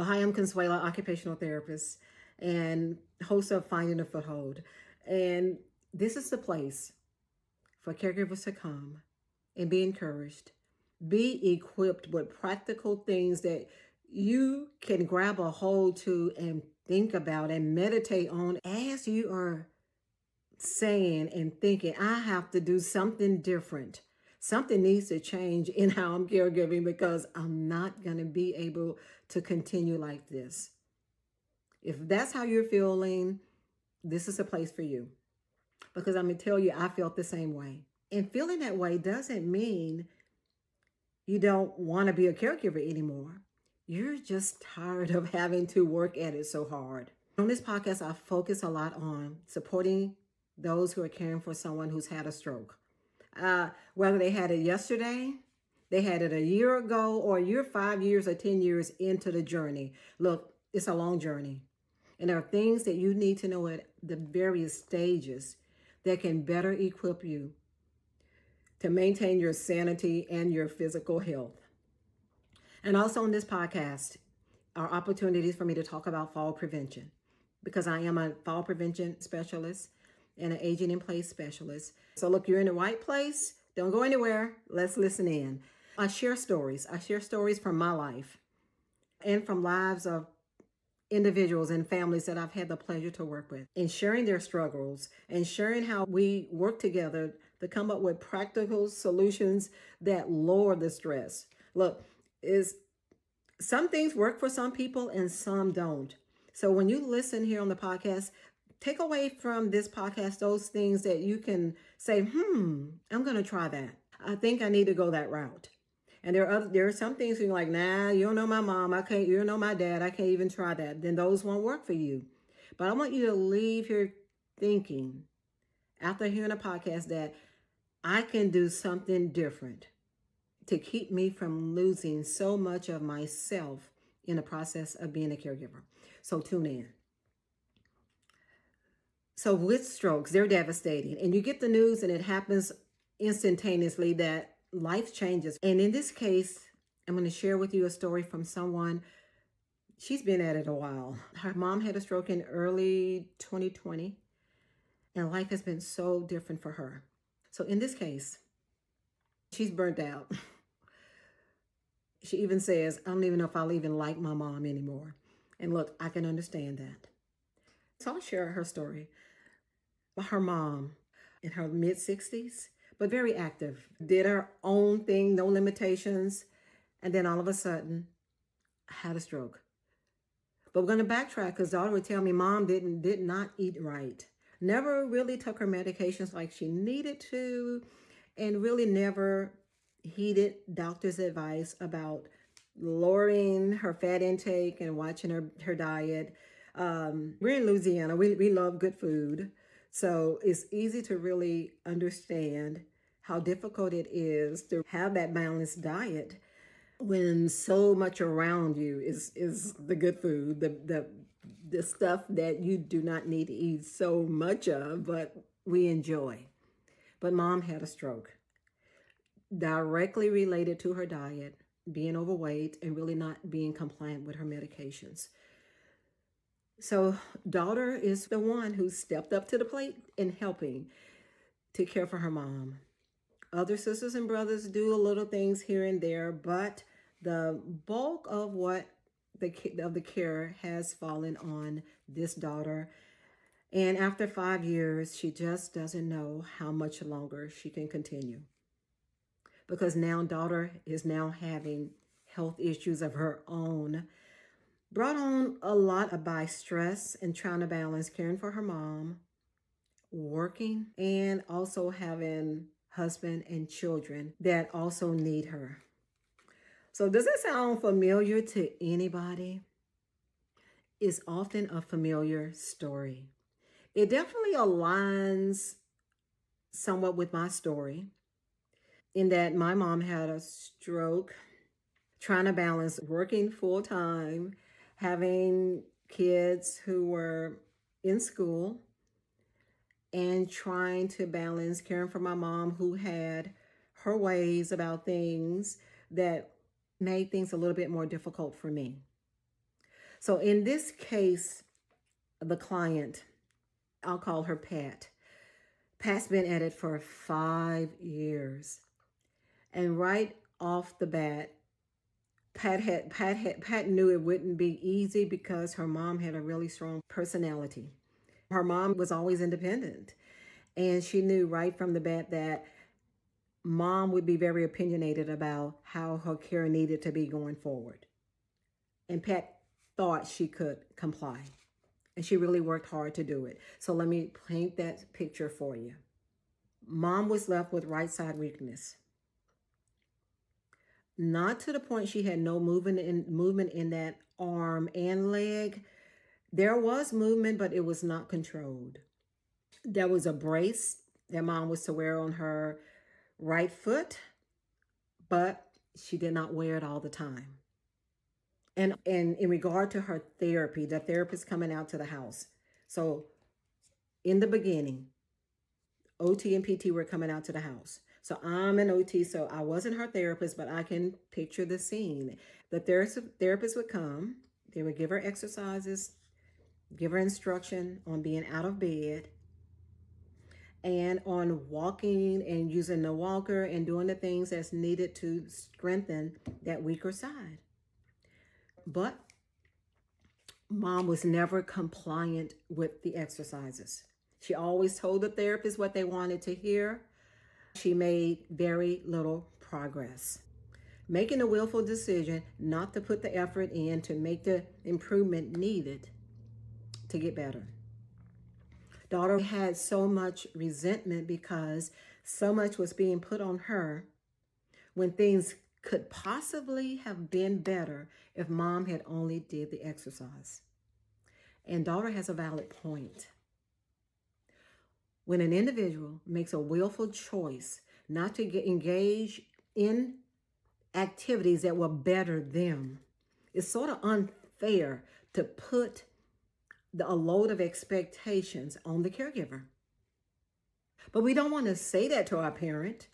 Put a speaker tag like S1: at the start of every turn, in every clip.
S1: Hi, I'm Consuela, occupational therapist and host of Finding a Foothold. And this is the place for caregivers to come and be encouraged, be equipped with practical things that you can grab a hold to and think about and meditate on as you are saying and thinking, I have to do something different. Something needs to change in how I'm caregiving because I'm not going to be able to continue like this. If that's how you're feeling, this is a place for you. Because I'm going to tell you, I felt the same way. And feeling that way doesn't mean you don't want to be a caregiver anymore. You're just tired of having to work at it so hard. On this podcast, I focus a lot on supporting those who are caring for someone who's had a stroke. Whether they had it yesterday, they had it a year ago, or you're 5 years or 10 years into the journey. Look, it's a long journey. And there are things that you need to know at the various stages that can better equip you to maintain your sanity and your physical health. And also on this podcast are opportunities for me to talk about fall prevention because I am a fall prevention specialist and an aging in place specialist. So look, you're in the right place. Don't go anywhere. Let's listen in. I share stories. I share stories from my life and from lives of individuals and families that I've had the pleasure to work with, and sharing their struggles and sharing how we work together to come up with practical solutions that lower the stress. Look, is some things work for some people and some don't. So when you listen here on the podcast, take away from this podcast those things that you can say, I'm going to try that. I think I need to go that route. And there are some things you're like, nah, you don't know my mom. You don't know my dad. I can't even try that. Then those won't work for you. But I want you to leave here thinking after hearing a podcast that I can do something different to keep me from losing so much of myself in the process of being a caregiver. So tune in. So with strokes, they're devastating. And you get the news and it happens instantaneously that life changes. And in this case, I'm going to share with you a story from someone. She's been at it a while. Her mom had a stroke in early 2020, and life has been so different for her. So in this case, she's burnt out. She even says, I don't even know if I'll even like my mom anymore. And look, I can understand that. So I'll share her story. Her mom in her mid 60s, but very active, did her own thing, no limitations. And then all of a sudden, had a stroke. But we're going to backtrack because daughter would tell me mom did not eat right. Never really took her medications like she needed to, and really never heeded doctor's advice about lowering her fat intake and watching her diet. We're in Louisiana. We love good food. So it's easy to really understand how difficult it is to have that balanced diet when so much around you is the good food, the stuff that you do not need to eat so much of, but we enjoy. But mom had a stroke directly related to her diet, being overweight, and really not being compliant with her medications. So daughter is the one who stepped up to the plate in helping to care for her mom. Other sisters and brothers do a little things here and there, but the bulk of the care has fallen on this daughter. And after 5 years, she just doesn't know how much longer she can continue. Because now daughter is now having health issues of her own, brought on a lot by stress and trying to balance caring for her mom, working, and also having husband and children that also need her. So does that sound familiar to anybody? It's often a familiar story. It definitely aligns somewhat with my story in that my mom had a stroke, trying to balance working full time, having kids who were in school, and trying to balance caring for my mom who had her ways about things that made things a little bit more difficult for me. So in this case, the client, I'll call her Pat. Pat's been at it for 5 years. And right off the bat, Pat knew it wouldn't be easy because her mom had a really strong personality. Her mom was always independent. And she knew right from the bat that mom would be very opinionated about how her care needed to be going forward. And Pat thought she could comply. And she really worked hard to do it. So let me paint that picture for you. Mom was left with right side weakness. Not to the point she had no movement in that arm and leg. There was movement, but it was not controlled. There was a brace that mom was to wear on her right foot, but she did not wear it all the time. And in regard to her therapy, the therapist coming out to the house. So in the beginning, OT and PT were coming out to the house. So I'm an OT, so I wasn't her therapist, but I can picture the scene. The therapist would come, they would give her exercises, give her instruction on being out of bed and on walking and using the walker and doing the things that's needed to strengthen that weaker side. But mom was never compliant with the exercises. She always told the therapist what they wanted to hear. She made very little progress. Making a willful decision not to put the effort in to make the improvement needed to get better. Daughter had so much resentment because so much was being put on her when things could possibly have been better if mom had only did the exercise. And daughter has a valid point. When an individual makes a willful choice not to get engaged in activities that will better them, it's sort of unfair to put a load of expectations on the caregiver. But we don't want to say that to our parent,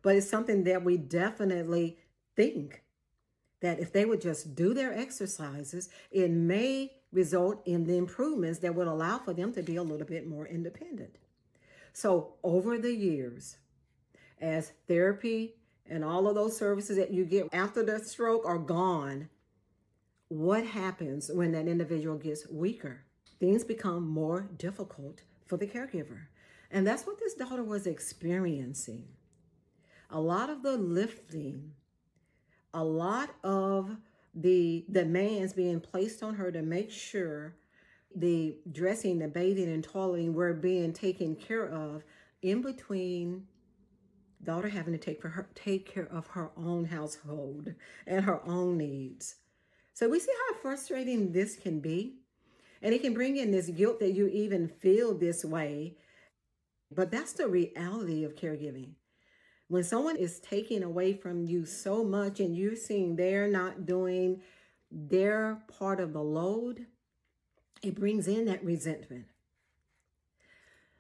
S1: but it's something that we definitely think that if they would just do their exercises, it may result in the improvements that would allow for them to be a little bit more independent. So over the years, as therapy and all of those services that you get after the stroke are gone, what happens when that individual gets weaker? Things become more difficult for the caregiver. And that's what this daughter was experiencing. A lot of the lifting, a lot of the demands being placed on her to make sure the dressing, the bathing, and toileting were being taken care of in between daughter having to take care of her own household and her own needs. So we see how frustrating this can be. And it can bring in this guilt that you even feel this way. But that's the reality of caregiving. When someone is taking away from you so much and you're seeing they're not doing their part of the load, it brings in that resentment.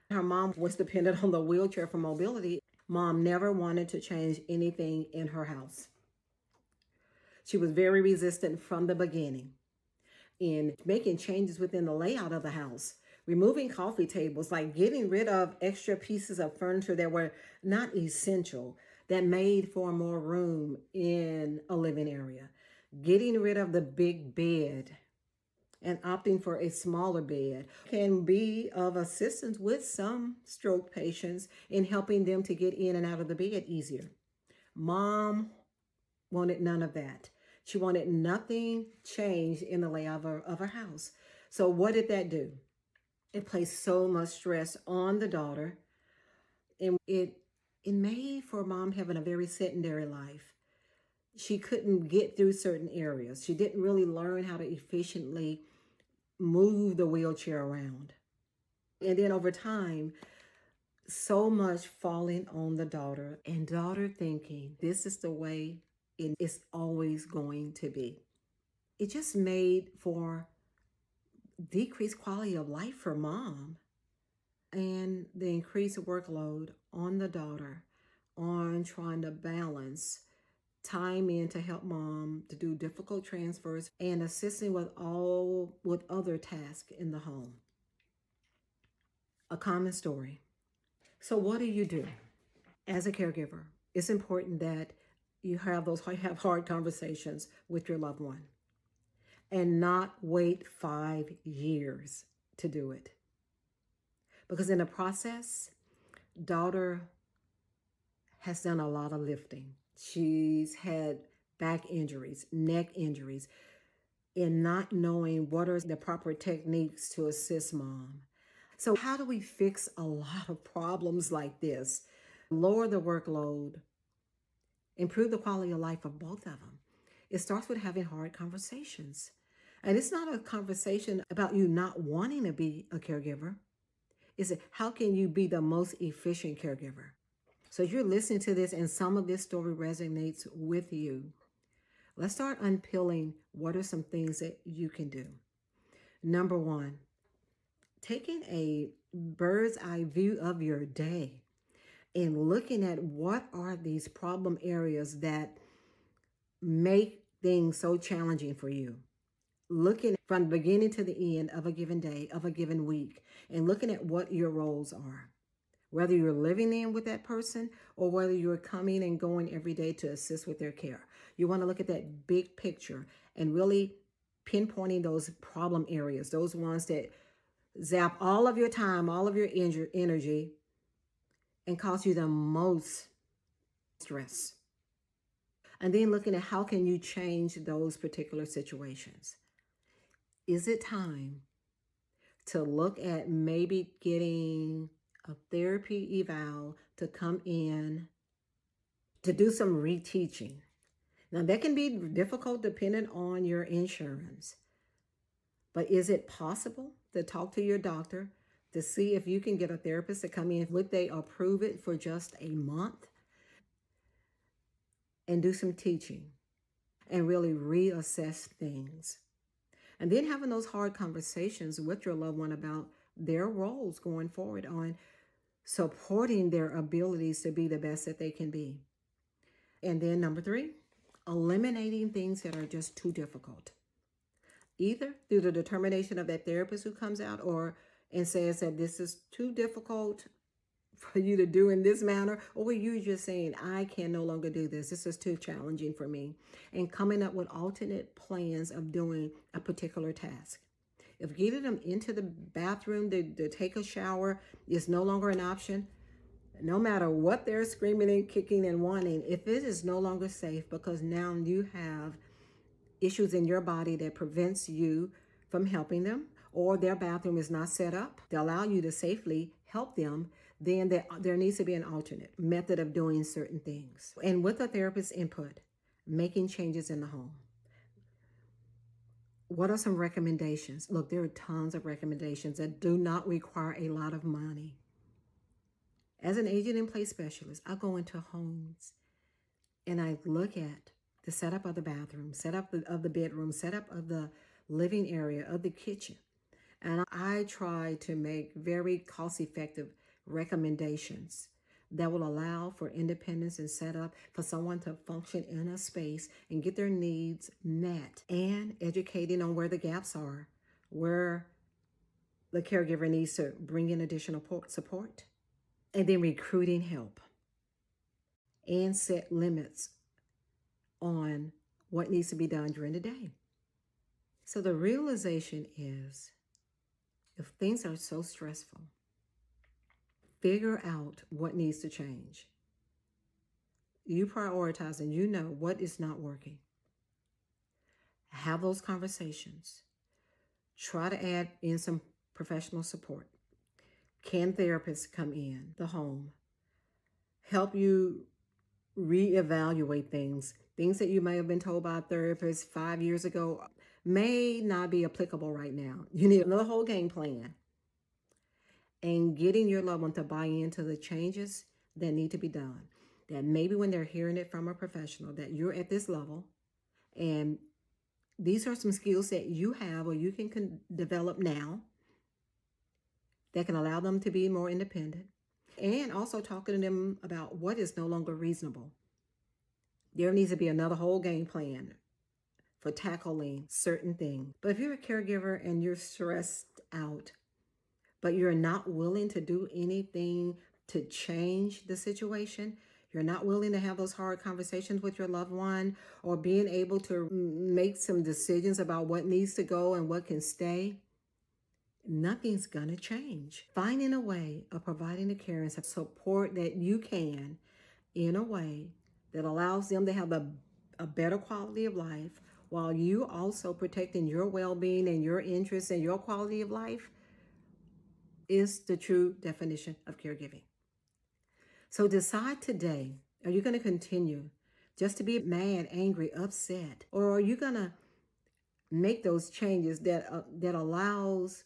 S1: Her mom was dependent on the wheelchair for mobility. Mom never wanted to change anything in her house. She was very resistant from the beginning in making changes within the layout of the house, removing coffee tables, like getting rid of extra pieces of furniture that were not essential, that made for more room in a living area, getting rid of the big bed and opting for a smaller bed can be of assistance with some stroke patients in helping them to get in and out of the bed easier. Mom wanted none of that. She wanted nothing changed in the layout of her house. So what did that do? It placed so much stress on the daughter, and it made for mom having a very sedentary life. She couldn't get through certain areas. She didn't really learn how to efficiently move the wheelchair around. And then over time, so much falling on the daughter, and daughter thinking this is the way it is always going to be. It just made for decreased quality of life for mom, and the increased workload on the daughter on trying to balance time in to help mom to do difficult transfers and assisting with other tasks in the home. A common story. So what do you do as a caregiver? It's important that you have hard conversations with your loved one and not wait 5 years to do it. Because in the process, daughter has done a lot of lifting. She's had back injuries, neck injuries, in not knowing what are the proper techniques to assist mom. So, how do we fix a lot of problems like this? Lower the workload, improve the quality of life of both of them. It starts with having hard conversations. And it's not a conversation about you not wanting to be a caregiver. It's how can you be the most efficient caregiver? So if you're listening to this and some of this story resonates with you, let's start unpeeling what are some things that you can do. Number one, taking a bird's eye view of your day and looking at what are these problem areas that make things so challenging for you. Looking from the beginning to the end of a given day, of a given week, and looking at what your roles are. Whether you're living in with that person or whether you're coming and going every day to assist with their care. You want to look at that big picture and really pinpointing those problem areas, those ones that zap all of your time, all of your energy, and cause you the most stress. And then looking at how can you change those particular situations. Is it time to look at maybe getting a therapy eval to come in to do some reteaching? Now, that can be difficult depending on your insurance. But is it possible to talk to your doctor to see if you can get a therapist to come in? Would they approve it for just a month? And do some teaching and really reassess things. And then having those hard conversations with your loved one about their roles going forward on supporting their abilities to be the best that they can be. And then number three, eliminating things that are just too difficult. Either through the determination of that therapist who comes out and says that this is too difficult for you to do in this manner, or you just saying, I can no longer do this. This is too challenging for me. And coming up with alternate plans of doing a particular task. If getting them into the bathroom to take a shower is no longer an option, no matter what they're screaming and kicking and wanting, if it is no longer safe because now you have issues in your body that prevents you from helping them, or their bathroom is not set up to allow you to safely help them, then there needs to be an alternate method of doing certain things. And with a therapist's input, making changes in the home. What are some recommendations? Look, there are tons of recommendations that do not require a lot of money. As an aging in place specialist, I go into homes and I look at the setup of the bathroom, setup of the bedroom, setup of the living area, of the kitchen. And I try to make very cost-effective recommendations that will allow for independence and setup for someone to function in a space and get their needs met, and educating on where the gaps are, where the caregiver needs to bring in additional support, and then recruiting help and set limits on what needs to be done during the day. So the realization is, if things are so stressful, figure out what needs to change. You prioritize and you know what is not working. Have those conversations. Try to add in some professional support. Can therapists come in the home? Help you reevaluate things. Things that you may have been told by a therapist 5 years ago may not be applicable right now. You need another whole game plan. And getting your loved one to buy into the changes that need to be done. That maybe when they're hearing it from a professional, that you're at this level and these are some skills that you have or you can develop now that can allow them to be more independent. And also talking to them about what is no longer reasonable. There needs to be another whole game plan for tackling certain things. But if you're a caregiver and you're stressed out, but you're not willing to do anything to change the situation, you're not willing to have those hard conversations with your loved one or being able to make some decisions about what needs to go and what can stay, nothing's going to change. Finding a way of providing the care and support that you can in a way that allows them to have a better quality of life while you also protecting your well-being and your interests and your quality of life is the true definition of caregiving. So decide today, are you going to continue just to be mad, angry, upset? Or are you going to make those changes that allows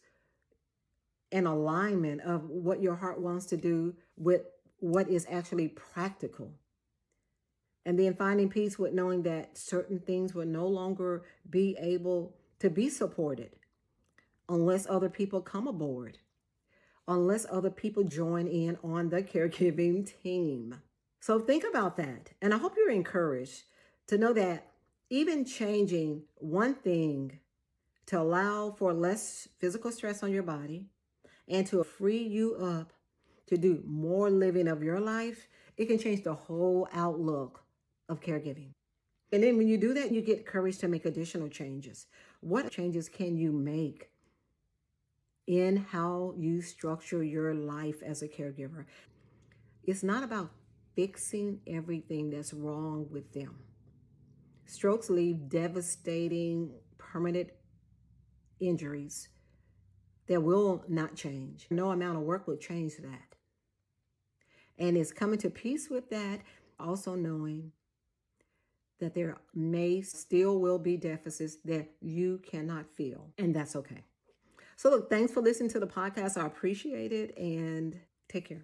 S1: an alignment of what your heart wants to do with what is actually practical? And then finding peace with knowing that certain things will no longer be able to be supported unless other people come aboard, unless other people join in on the caregiving team. So think about that. And I hope you're encouraged to know that even changing one thing to allow for less physical stress on your body and to free you up to do more living of your life, it can change the whole outlook of caregiving. And then when you do that, you get courage to make additional changes. What changes can you make in how you structure your life as a caregiver? It's not about fixing everything that's wrong with them. Strokes leave devastating, permanent injuries that will not change. No amount of work will change that. And it's coming to peace with that, also knowing that there may still will be deficits that you cannot fill, and that's okay. So look, thanks for listening to the podcast. I appreciate it, and take care.